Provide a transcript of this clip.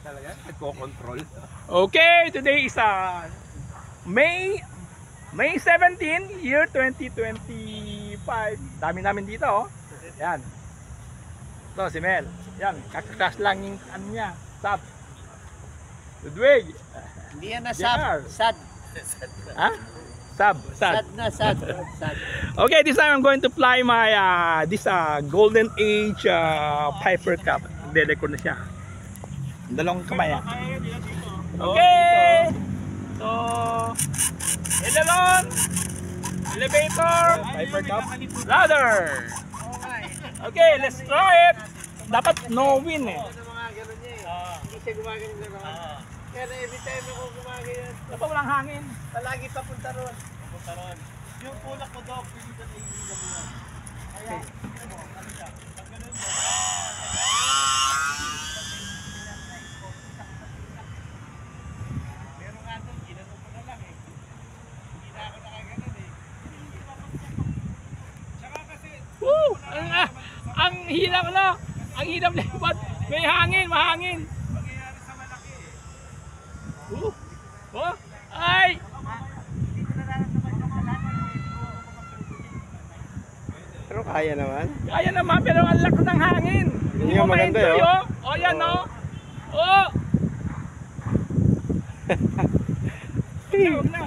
Talaga? Nagko-control. Okay, today is May 17, year 2025. Dami namin dito, oh. Yan. Ito si Mel. Yan, kakakras lang yung ano niya, sub. Ludwig. Hindi yan na JR. sad. Ha? Sub, Sad sad. na sad. Sad. Okay, this time I'm going to fly my this Golden Age Piper Cup. Nagde-record na siya. Dalawang kamay. Okay. So, aileron, elevator, Piper Cup, ladder. Okay, let's try it. Dapat no win eh. Mga ganun niya eh. Hindi siya gumagano gano'n. Kaya every time ako gumagano, Dapat walang hangin. palagi papunta ron. Yung tulak mo daw, pili ka na iilan mo yan. Kaya, ano siya? Pag ganun mo, pero nga doon, ginanong ko na lang eh. Hindi na ako nakaganon eh. Tsaka kasi, Woo! Ang hirap na. Ang hirap lewat. May hangin, mahangin. mangyayari sa malaki eh. Oh, ay! Pero kaya naman. Kaya naman, pero ang lakas ng hangin. Hindi nga mo maganda, ma-enjoy, oh. oh. Oh, yan, oh. Oh! Huwag na.